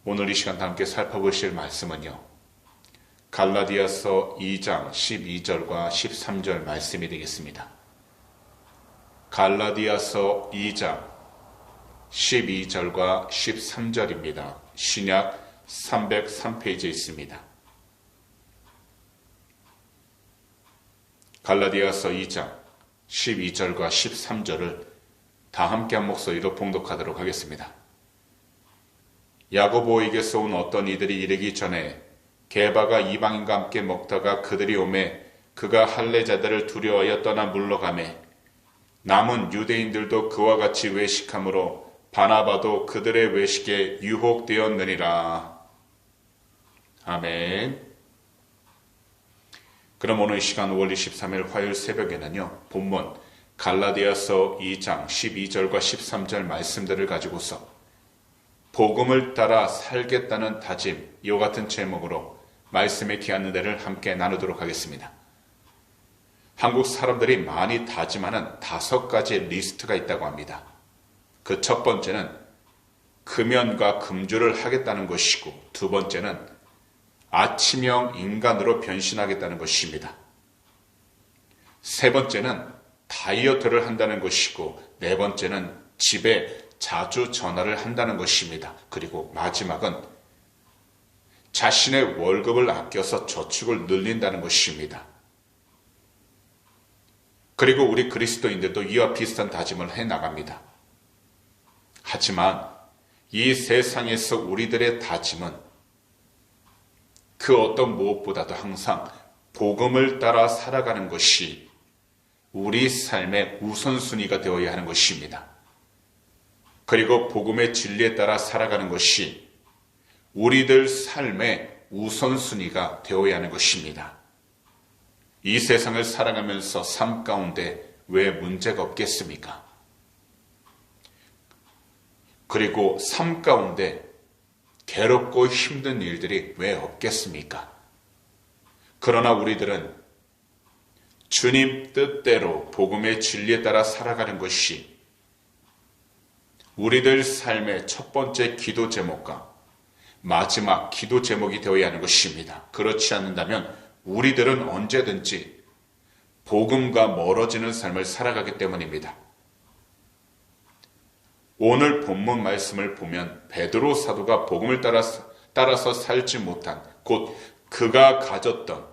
오늘 이 시간 함께 살펴보실 말씀은요, 갈라디아서 2장 12절과 13절 말씀이 되겠습니다. 갈라디아서 2장 12절과 13절입니다. 신약 303페이지에 있습니다. 갈라디아서 2장 12절과 13절을 다 함께 한 목소리로 봉독하도록 하겠습니다. 야고보에게서 온 어떤 이들이 이르기 전에 게바가 이방인과 함께 먹다가 그들이 오매 그가 할례자들을 두려워하여 떠나 물러가매 남은 유대인들도 그와 같이 외식함으로 바나바도 그들의 외식에 유혹되었느니라. 아멘. 그럼 오늘 이 시간 5월 23일 화요일 새벽에는요, 본문 갈라디아서 2장 12절과 13절 말씀들을 가지고서 복음을 따라 살겠다는 다짐, 이와 같은 제목으로 말씀의 귀한 은혜를 함께 나누도록 하겠습니다. 한국 사람들이 많이 다짐하는 5가지 리스트가 있다고 합니다. 그 첫 번째는 금연과 금주를 하겠다는 것이고, 두 번째는 아침형 인간으로 변신하겠다는 것입니다. 세 번째는 다이어트를 한다는 것이고, 네 번째는 집에 자주 전화를 한다는 것입니다. 그리고 마지막은 자신의 월급을 아껴서 저축을 늘린다는 것입니다. 그리고 우리 그리스도인들도 이와 비슷한 다짐을 해나갑니다. 하지만 이 세상에서 우리들의 다짐은 그 어떤 무엇보다도 항상 복음을 따라 살아가는 것이 우리 삶의 우선순위가 되어야 하는 것입니다. 그리고 복음의 진리에 따라 살아가는 것이 우리들 삶의 우선순위가 되어야 하는 것입니다. 이 세상을 살아가면서 삶 가운데 왜 문제가 없겠습니까? 그리고 삶 가운데 괴롭고 힘든 일들이 왜 없겠습니까? 그러나 우리들은 주님 뜻대로 복음의 진리에 따라 살아가는 것이 우리들 삶의 첫 번째 기도 제목과 마지막 기도 제목이 되어야 하는 것입니다. 그렇지 않는다면 우리들은 언제든지 복음과 멀어지는 삶을 살아가기 때문입니다. 오늘 본문 말씀을 보면 베드로 사도가 복음을 따라서 살지 못한, 곧 그가 가졌던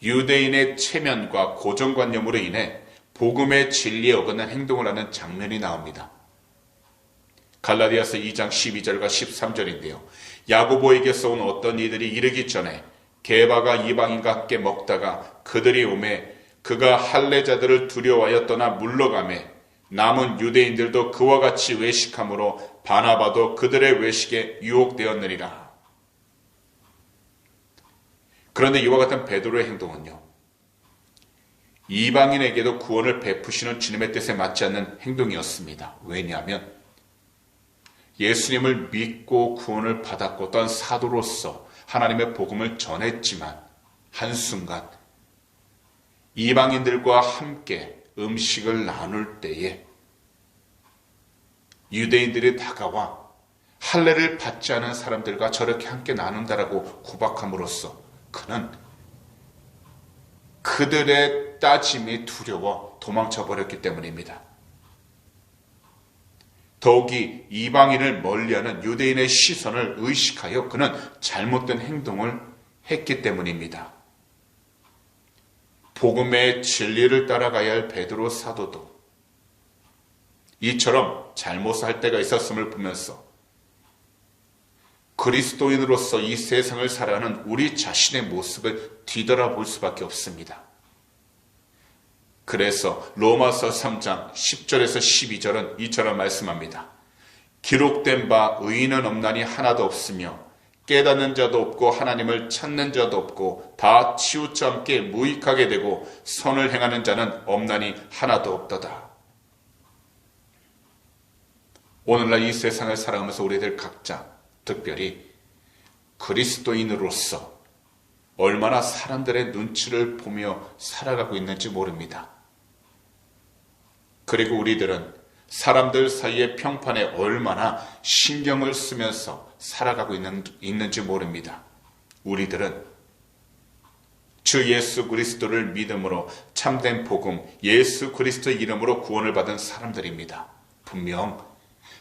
유대인의 체면과 고정관념으로 인해 복음의 진리에 어긋난 행동을 하는 장면이 나옵니다. 갈라디아서 2장 12절과 13절인데요. 야고보에게서 온 어떤 이들이 이르기 전에 게바가 이방인과 함께 먹다가 그들이 오매 그가 할례자들을 두려워하여 떠나 물러가매 남은 유대인들도 그와 같이 외식함으로 바나바도 그들의 외식에 유혹되었느니라. 그런데 이와 같은 베드로의 행동은요, 이방인에게도 구원을 베푸시는 주님의 뜻에 맞지 않는 행동이었습니다. 왜냐하면 예수님을 믿고 구원을 받았고 또한 사도로서 하나님의 복음을 전했지만 한순간 이방인들과 함께 음식을 나눌 때에 유대인들이 다가와 할례를 받지 않은 사람들과 저렇게 함께 나눈다라고 구박함으로써 그는 그들의 따짐이 두려워 도망쳐 버렸기 때문입니다. 더욱이 이방인을 멀리하는 유대인의 시선을 의식하여 그는 잘못된 행동을 했기 때문입니다. 복음의 진리를 따라가야 할 베드로 사도도 이처럼 잘못을 할 때가 있었음을 보면서 그리스도인으로서 이 세상을 살아가는 우리 자신의 모습을 뒤돌아볼 수밖에 없습니다. 그래서 로마서 3장 10절에서 12절은 이처럼 말씀합니다. 기록된 바 의인은 없나니 하나도 없으며 깨닫는 자도 없고 하나님을 찾는 자도 없고 다 치우쳐 함께 무익하게 되고 선을 행하는 자는 없나니 하나도 없도다. 오늘날 이 세상을 살아가면서 우리들 각자, 특별히 그리스도인으로서 얼마나 사람들의 눈치를 보며 살아가고 있는지 모릅니다. 그리고 우리들은 사람들 사이의 평판에 얼마나 신경을 쓰면서 살아가고 있는지 모릅니다. 우리들은 주 예수 그리스도를 믿음으로 참된 복음, 예수 그리스도 이름으로 구원을 받은 사람들입니다. 분명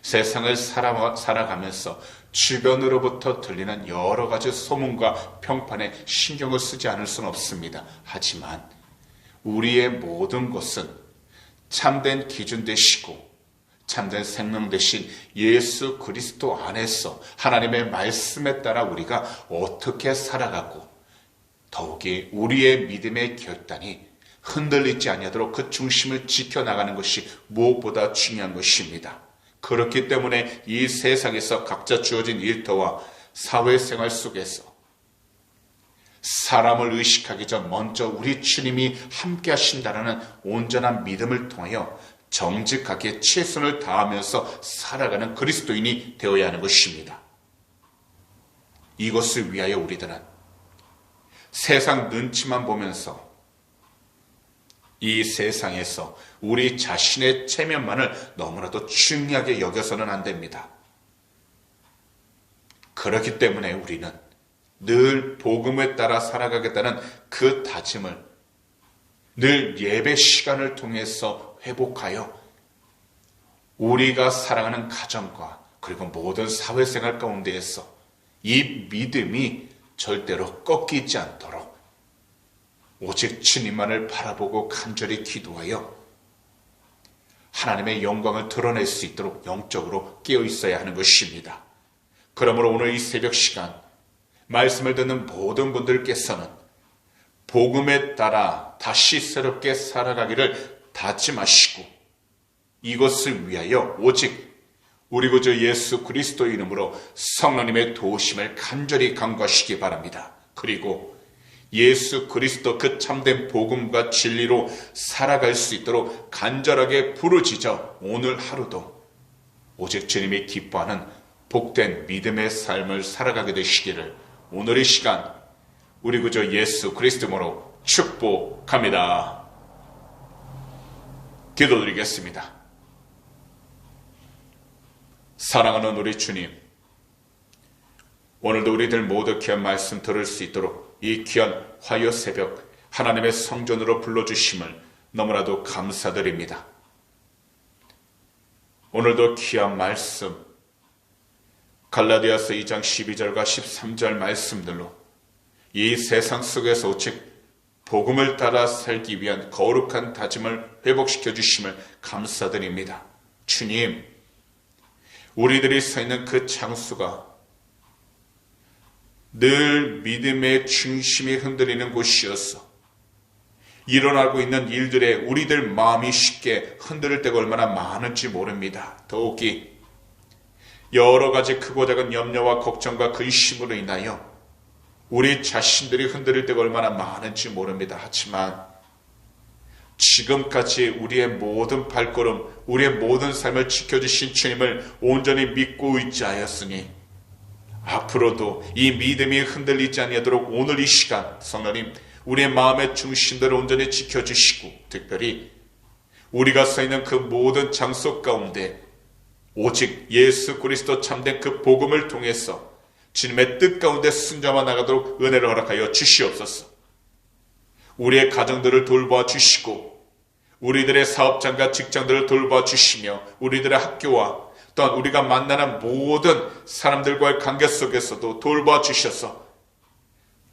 세상을 살아가면서 주변으로부터 들리는 여러 가지 소문과 평판에 신경을 쓰지 않을 수는 없습니다. 하지만 우리의 모든 것은 참된 기준 되시고 참된 생명 되신 예수 그리스도 안에서 하나님의 말씀에 따라 우리가 어떻게 살아가고 더욱이 우리의 믿음의 결단이 흔들리지 아니하도록 그 중심을 지켜나가는 것이 무엇보다 중요한 것입니다. 그렇기 때문에 이 세상에서 각자 주어진 일터와 사회생활 속에서 사람을 의식하기 전 먼저 우리 주님이 함께 하신다는 온전한 믿음을 통하여 정직하게 최선을 다하면서 살아가는 그리스도인이 되어야 하는 것입니다. 이것을 위하여 우리들은 세상 눈치만 보면서 이 세상에서 우리 자신의 체면만을 너무나도 중요하게 여겨서는 안 됩니다. 그렇기 때문에 우리는 늘 복음에 따라 살아가겠다는 그 다짐을 늘 예배 시간을 통해서 회복하여 우리가 살아가는 가정과 그리고 모든 사회생활 가운데에서 이 믿음이 절대로 꺾이지 않도록 오직 주님만을 바라보고 간절히 기도하여 하나님의 영광을 드러낼 수 있도록 영적으로 깨어 있어야 하는 것입니다. 그러므로 오늘 이 새벽 시간 말씀을 듣는 모든 분들께서는 복음에 따라 다시 새롭게 살아가기를 다짐하시고 이것을 위하여 오직 우리 구주 예수 그리스도 이름으로 성령님의 도우심을 간절히 간구하시기 바랍니다. 그리고 예수 그리스도 그 참된 복음과 진리로 살아갈 수 있도록 간절하게 부르짖어 오늘 하루도 오직 주님이 기뻐하는 복된 믿음의 삶을 살아가게 되시기를 오늘 이 시간 우리 구주 예수 그리스도로 축복합니다. 기도드리겠습니다. 사랑하는 우리 주님, 오늘도 우리들 모두 귀한 말씀 들을 수 있도록 이 귀한 화요 새벽 하나님의 성전으로 불러주심을 너무나도 감사드립니다. 오늘도 귀한 말씀 갈라디아서 2장 12절과 13절 말씀들로 이 세상 속에서 오직 복음을 따라 살기 위한 거룩한 다짐을 회복시켜 주심을 감사드립니다. 주님, 우리들이 서 있는 그 장소가 늘 믿음의 중심이 흔들리는 곳이어서 일어나고 있는 일들에 우리들 마음이 쉽게 흔들릴 때가 얼마나 많은지 모릅니다. 더욱이 여러 가지 크고 작은 염려와 걱정과 근심으로 인하여 우리 자신들이 흔들릴 때가 얼마나 많은지 모릅니다. 하지만 지금까지 우리의 모든 발걸음, 우리의 모든 삶을 지켜주신 주님을 온전히 믿고 의지하였으니 앞으로도 이 믿음이 흔들리지 아니하도록 오늘 이 시간 성령님 우리의 마음의 중심들을 온전히 지켜주시고 특별히 우리가 서 있는 그 모든 장소 가운데 오직 예수 그리스도 참된 그 복음을 통해서 주님의 뜻 가운데 순종하며 나가도록 은혜를 허락하여 주시옵소서. 우리의 가정들을 돌봐 주시고 우리들의 사업장과 직장들을 돌봐 주시며 우리들의 학교와 또한 우리가 만나는 모든 사람들과의 관계 속에서도 돌봐 주셔서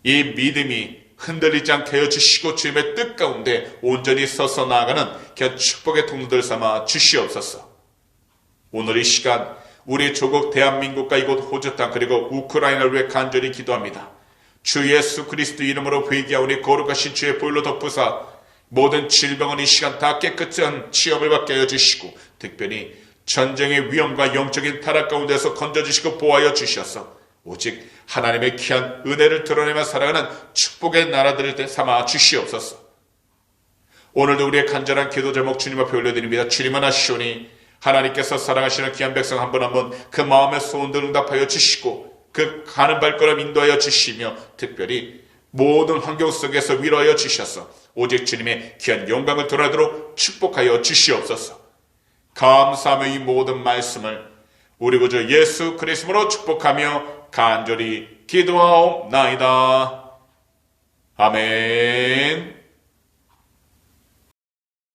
이 믿음이 흔들리지 않게 해주시고 주님의 뜻 가운데 온전히 서서 나아가는 귀한 축복의 통로들 삼아 주시옵소서. 오늘 이 시간 우리 조국 대한민국과 이곳 호주 땅 그리고 우크라이나를 위해 간절히 기도합니다. 주 예수 그리스도 이름으로 회개하오니 거룩하신 주의 보혈로 덮으사 모든 질병은 이 시간 다 깨끗한 치유를 받게 해주시고 특별히 전쟁의 위험과 영적인 타락 가운데서 건져주시고 보호하여 주셔서 오직 하나님의 귀한 은혜를 드러내며 살아가는 축복의 나라들을 삼아 주시옵소서. 오늘도 우리의 간절한 기도 제목 주님 앞에 올려드립니다. 주님은 하시오니 하나님께서 사랑하시는 귀한 백성 한 분 한 분 그 마음의 소원들 응답하여 주시고 그 가는 발걸음 인도하여 주시며 특별히 모든 환경 속에서 위로하여 주셔서 오직 주님의 귀한 영광을 드러내도록 축복하여 주시옵소서. 감사하며 이 모든 말씀을 우리 구주 예수 그리스도로 축복하며 간절히 기도하옵나이다. 아멘.